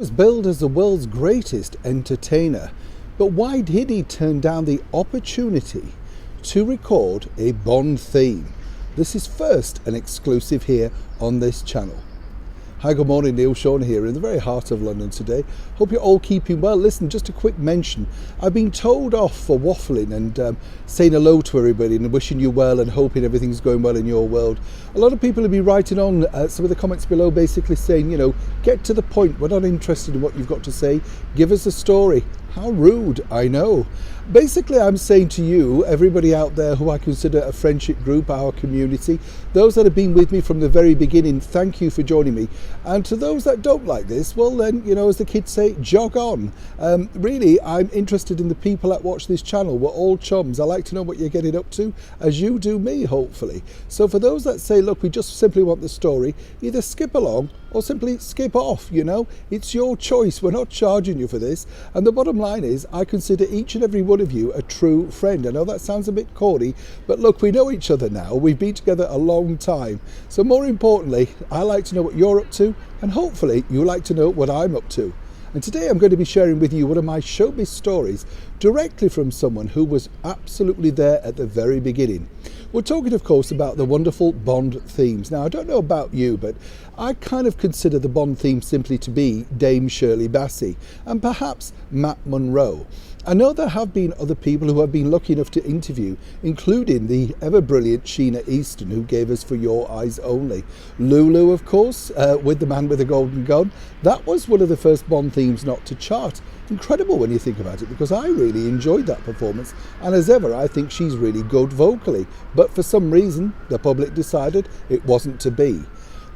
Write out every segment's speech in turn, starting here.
Was billed as the world's greatest entertainer, but why did he turn down the opportunity to record a Bond theme? This is first an exclusive here on this channel. Hi, good morning, Neil Sean here in the very heart of London today. Hope you're all keeping well. Listen, just a quick mention. I've been told off for waffling and saying hello to everybody and wishing you well and hoping everything's going well in your world. A lot of people have been writing on some of the comments below basically saying, you know, get to the point. We're not interested in what you've got to say. Give us a story. How rude, I know. Basically, I'm saying to you, everybody out there who I consider a friendship group, our community, those that have been with me from the very beginning, thank you for joining me. And to those that don't like this, well then, you know, as the kids say, jog on. Really, I'm interested in the people that watch this channel. We're all chums. I like to know what you're getting up to, as you do me, hopefully. So for those that say, look, we just simply want the story, either skip along or simply skip off, you know. It's your choice. We're not charging you for this. And the bottom line is, I consider each and every one of you a true friend. I know that sounds a bit corny, but look, we know each other now. We've been together a long time. So more importantly, I like to know what you're up to, and hopefully you like to know what I'm up to. And today I'm going to be sharing with you one of my showbiz stories directly from someone who was absolutely there at the very beginning. We're talking, of course, about the wonderful Bond themes. Now, I don't know about you, but I kind of consider the Bond theme simply to be Dame Shirley Bassey and perhaps Matt Monro. I know there have been other people who have been lucky enough to interview, including the ever-brilliant Sheena Easton, who gave us For Your Eyes Only. Lulu, of course, with The Man with the Golden Gun. That was one of the first Bond themes not to chart. Incredible when you think about it, because I really enjoyed that performance, and as ever I think she's really good vocally, but for some reason the public decided it wasn't to be.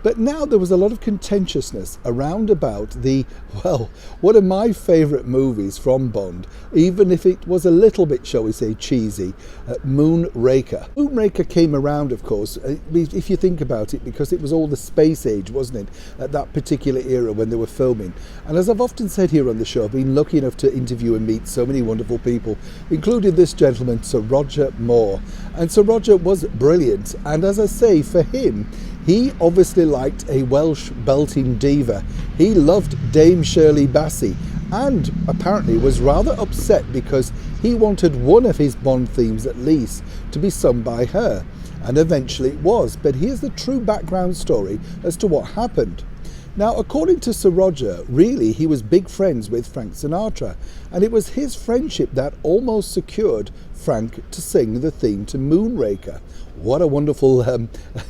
But now there was a lot of contentiousness around about the, well, one of my favourite movies from Bond, even if it was a little bit, shall we say, cheesy, Moonraker. Moonraker came around, of course, if you think about it, because it was all the space age, wasn't it, at that particular era when they were filming. And as I've often said here on the show, I've been lucky enough to interview and meet so many wonderful people, including this gentleman, Sir Roger Moore. And Sir Roger was brilliant. And as I say, for him, he obviously liked a Welsh belting diva. He loved Dame Shirley Bassey and apparently was rather upset because he wanted one of his Bond themes at least to be sung by her. And eventually it was. But here's the true background story as to what happened. Now, according to Sir Roger, really he was big friends with Frank Sinatra, and it was his friendship that almost secured Frank to sing the theme to Moonraker. What a wonderful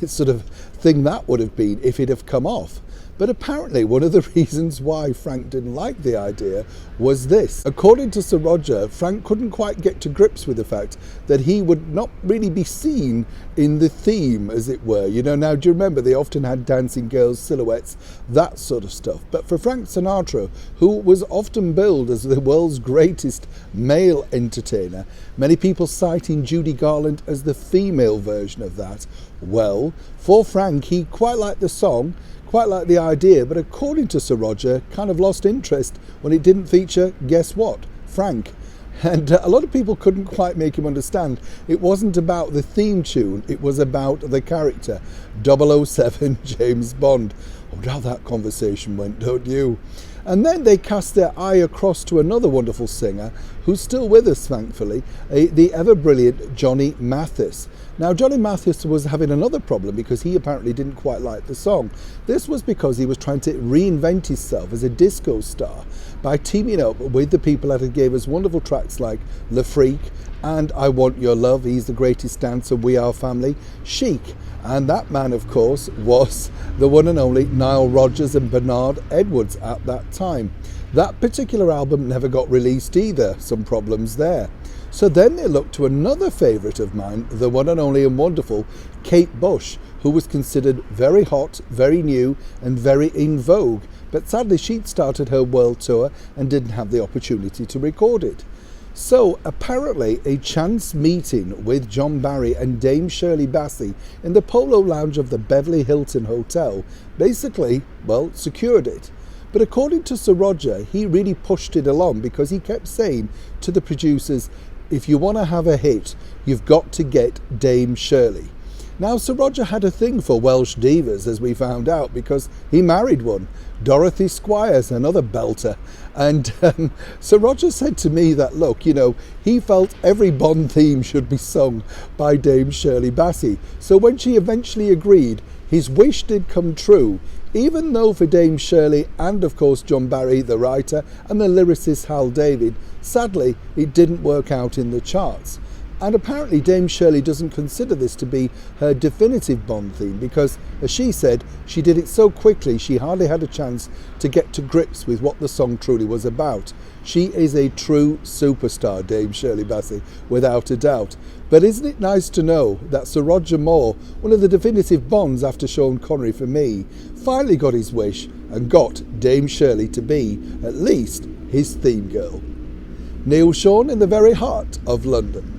sort of thing that would have been if it had come off. But apparently one of the reasons why Frank didn't like the idea was this. According to Sir Roger, Frank couldn't quite get to grips with the fact that he would not really be seen in the theme, as it were. You know, now do you remember they often had dancing girls, silhouettes, that sort of stuff. But for Frank Sinatra, who was often billed as the world's greatest male entertainer, many people citing Judy Garland as the female version of that. Well, for Frank, he quite liked the song, quite like the idea, but according to Sir Roger, kind of lost interest when it didn't feature, guess what, Frank. And a lot of people couldn't quite make him understand. It wasn't about the theme tune, it was about the character, 007 James Bond. I wonder how that conversation went, don't you? And then they cast their eye across to another wonderful singer who's still with us, thankfully, the ever-brilliant Johnny Mathis. Now, Johnny Mathis was having another problem because he apparently didn't quite like the song. This was because he was trying to reinvent himself as a disco star by teaming up with the people that had gave us wonderful tracks like Le Freak and I Want Your Love, He's the Greatest Dancer, We Are Family, Chic. And that man, of course, was the one and only Nile Rodgers and Bernard Edwards at that time. That particular album never got released either, some problems there. So then they looked to another favourite of mine, the one and only and wonderful Kate Bush, who was considered very hot, very new and very in vogue. But sadly she'd started her world tour and didn't have the opportunity to record it. So apparently a chance meeting with John Barry and Dame Shirley Bassey in the Polo Lounge of the Beverly Hilton Hotel basically, well, secured it. But according to Sir Roger, he really pushed it along because he kept saying to the producers, if you want to have a hit, you've got to get Dame Shirley. Now, Sir Roger had a thing for Welsh divas, as we found out, because he married one, Dorothy Squires, another belter. And Sir Roger said to me that, look, you know, he felt every Bond theme should be sung by Dame Shirley Bassey. So when she eventually agreed, his wish did come true, even though for Dame Shirley and, of course, John Barry, the writer, and the lyricist Hal David, sadly, it didn't work out in the charts. And apparently Dame Shirley doesn't consider this to be her definitive Bond theme because, as she said, she did it so quickly she hardly had a chance to get to grips with what the song truly was about. She is a true superstar, Dame Shirley Bassey, without a doubt. But isn't it nice to know that Sir Roger Moore, one of the definitive Bonds after Sean Connery for me, finally got his wish and got Dame Shirley to be, at least, his theme girl. Neil Sean in the very heart of London.